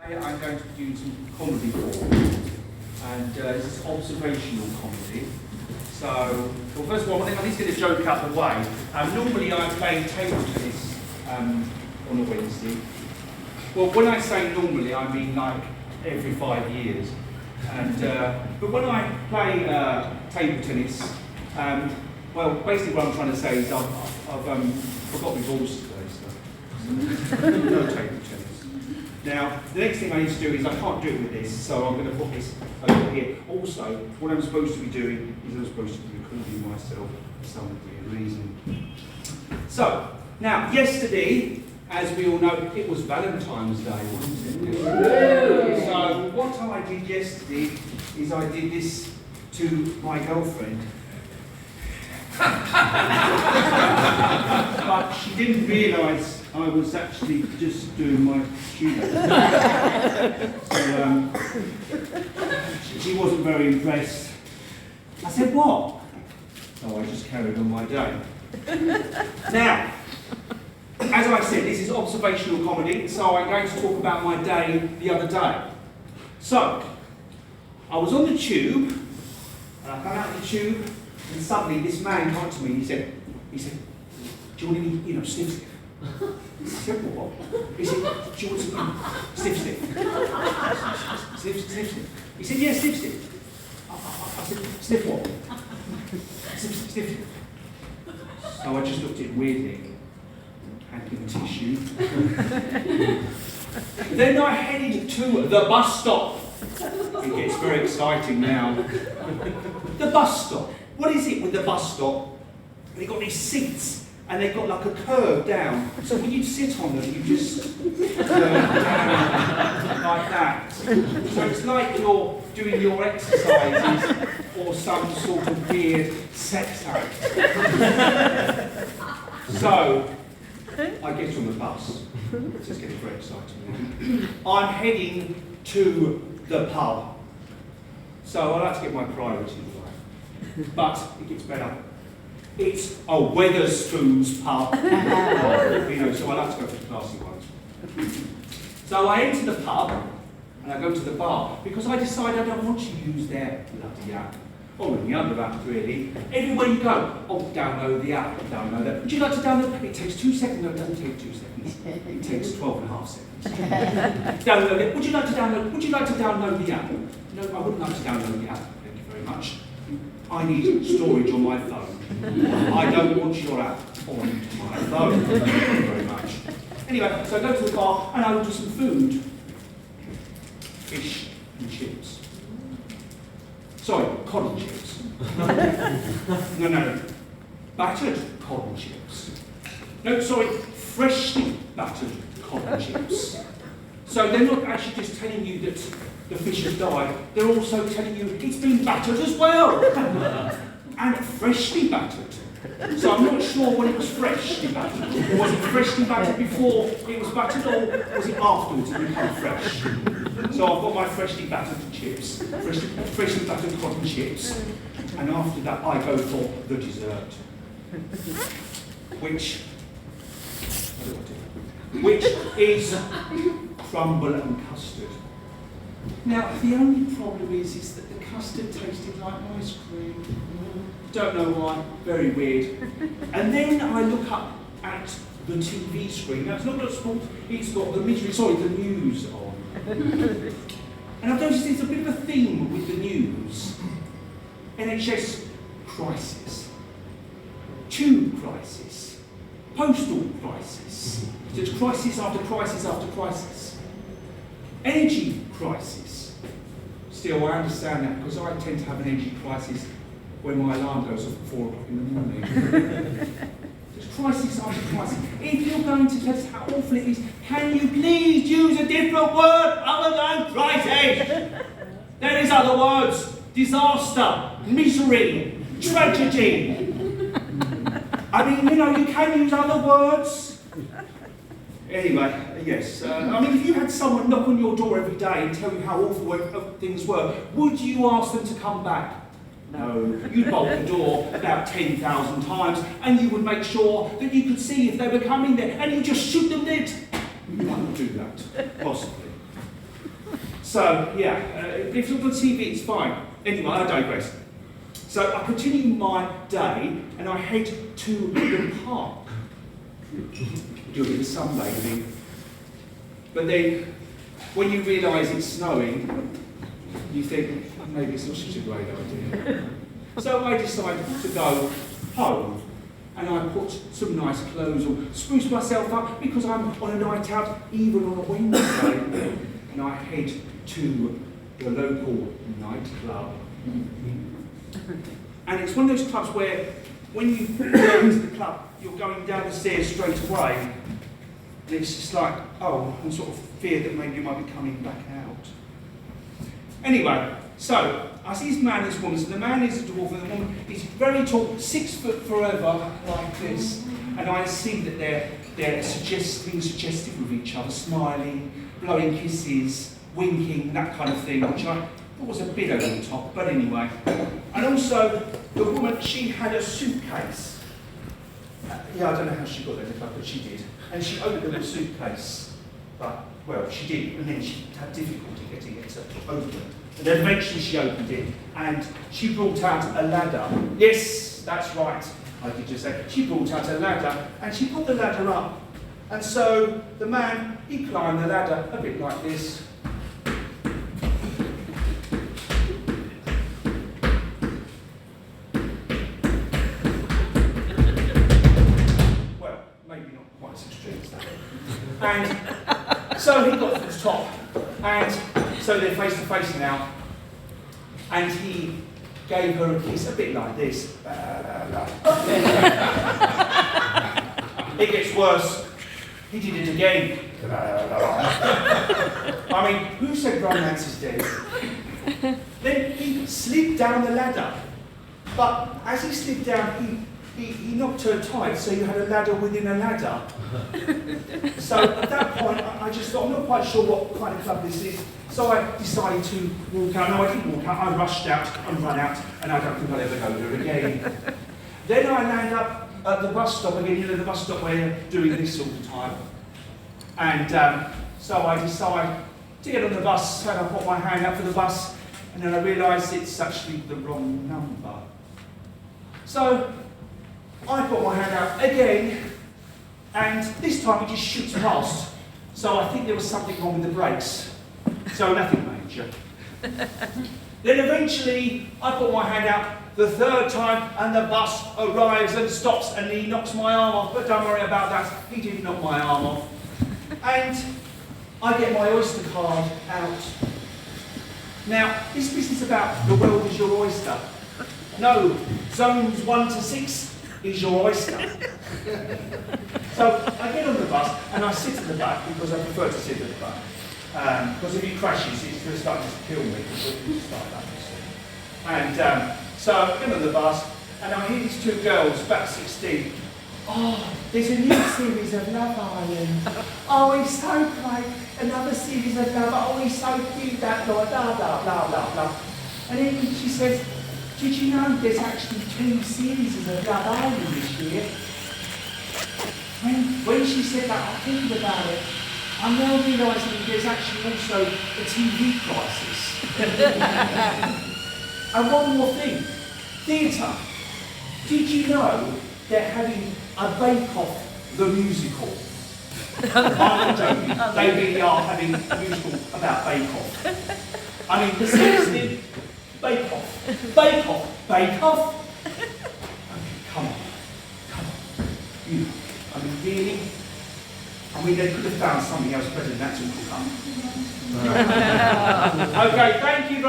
I'm going to be doing some comedy for you, and this is observational comedy. So, well, first of all, I need to get a joke out of the way. Normally I play table tennis on a Wednesday. Well, when I say normally, I mean like every 5 years. And but when I play table tennis, well, basically what I'm trying to say is I've forgot my balls today, so no table tennis. Now, the next thing I need to do is I can't do it with this, so I'm going to put this over here. Also, what I'm supposed to be doing is I'm supposed to be recording myself for some weird reason. So, now, yesterday, as we all know, it was Valentine's Day, wasn't it? So, what I did yesterday is I did this to my girlfriend. But she didn't realise I was actually just doing my shoelace. So, she wasn't very impressed. I said, what? So I just carried on my day. Now, as I said, this is observational comedy, so I'm going to talk about my day the other day. So, I was on the tube, and I come out of the tube, and suddenly this man came to me and he said, do you want any, sniff? I said, what? He said, do you want some sniff? He said, yeah, sniff. I said, sniff what? Sniff. So I just looked at him weirdly, handed him a tissue. Then I headed to the bus stop. It gets very exciting now. The bus stop. What is it with the bus stop? They've got these seats. And they've got like a curve down. So when you sit on them, you just down like that. So it's like you're doing your exercises or some sort of weird sex act. So I get on the bus. It's just getting very exciting. I'm heading to the pub. So I like to get my priorities right. But it gets better. It's a Wetherspoons pub. So I like to go for the classy ones. So I enter the pub and I go to the bar because I decide I don't want to use their bloody app. Or any other app really. Everywhere you go, download the app, download it. Would you like to download it? It takes 2 seconds. No, it doesn't take 2 seconds. It takes 12.5 seconds. Download it. Would you like to download the app? No, I wouldn't like to download the app. Thank you very much. I need storage on my phone. I don't want your app on my phone. Thank you very much. Anyway, so I go to the bar and I order some food. Fish and chips. Sorry, cod and chips. No. Battered cod and chips. No, sorry, freshly battered cod and chips. So they're not actually just telling you that the fish has died, they're also telling you it's been battered as well. And freshly battered. So I'm not sure when it was freshly battered. Was it freshly battered before it was battered, or was it afterwards it became fresh? So I've got my freshly battered chips, freshly battered cotton chips, and after that I go for the dessert, which is crumble and custard. Now, the only problem is that the custard tasted like ice cream. Don't know why, very weird. And then I look up at the TV screen. Now, it's not got sports, it's got the news on. And I've noticed there's a bit of a theme with the news. NHS crisis, tube crisis, postal crisis. So it's crisis after crisis after crisis. Energy crisis. Still, I understand that because I tend to have an energy crisis when my alarm goes off at 4 o'clock in the morning. There's crisis after crisis. If you're going to tell us how awful it is, can you please use a different word other than crisis? There is other words. Disaster, misery, tragedy. I mean, you can use other words. Anyway, yes. If you had someone knock on your door every day and tell you how awful things were, would you ask them to come back? No. You'd bolt the door about 10,000 times and you would make sure that you could see if they were coming there and you just shoot them dead. You might not do that, possibly. So, yeah, if it's on TV, it's fine. Anyway, I digress. So I continue my day and I head to the park. Do a bit of sunbathing. But then, when you realise it's snowing, you think, maybe it's not such a great idea. So I decided to go home and I put some nice clothes on, spruce myself up because I'm on a night out, even on a Wednesday, and I head to the local nightclub. And it's one of those clubs where when you go into the club, you're going down the stairs straight away, and it's just like, oh, and sort of fear that maybe you might be coming back out. Anyway, so I see this man and this woman. So the man is a dwarf and the woman is very tall, 6 foot forever, like this. And I see that they're being suggestive with each other, smiling, blowing kisses, winking, that kind of thing, which I thought was a bit over the top, but anyway. And also, the woman, she had a suitcase. Yeah, I don't know how she got there in the club, but she did. And she opened the little suitcase, but, well, she did, and then she had difficulty getting it to open. And then eventually she opened it, and she brought out a ladder. Yes, that's right, I could just say. She brought out a ladder, and she put the ladder up. And so the man, he climbed the ladder a bit like this. Well, maybe not quite as extreme as that. And so he got to the top, and so they're face to face now, and he gave her a kiss a bit like this. It gets worse. He did it again. I mean, who said romance is dead? Then he slid down the ladder, but as he slid down, he knocked her tight, so you had a ladder within a ladder. So at that point, I just thought, I'm not quite sure what kind of club this is. So I decided to walk out. No, I didn't walk out. I rushed out and ran out, and I don't think I'll ever go there again. Then I land up at the bus stop again, you know, the bus stop where you're doing this all the time. And so I decide to get on the bus, and I put my hand out for the bus, and then I realise it's actually the wrong number. So I put my hand out again, and this time it just shoots past. So I think there was something wrong with the brakes. So nothing major. Then eventually I put my hand out the third time, and the bus arrives and stops, and he knocks my arm off. But don't worry about that, he didn't knock my arm off. And I get my Oyster card out. Now, this business about the world is your oyster. No, zones 1 to 6 is your oyster. So I get on the bus and I sit at the back because I prefer to sit at the back. Because if it crashes, it's going to start to kill me. And so I get on the bus and I hear these 2 girls, about 16. Oh, there's a new series of Love Island. Oh, he's so great. Another series of Love. Oh, he's so cute, that blah, blah, blah, blah, blah, blah. And then she says, did you know there's actually 2 series of Love Island this year? When she said that, I think about it. I'm now realising there's actually also a TV crisis. And one more thing. Theatre. Did you know they're having a Bake Off the musical? I'm not joking. They really are having a musical about Bake Off. I mean, the seriously, Bake Off. Bake Off. Bake Off. Okay, come on. You, I mean, really? I mean, they could have found something else better than that to cook up. Okay, thank you.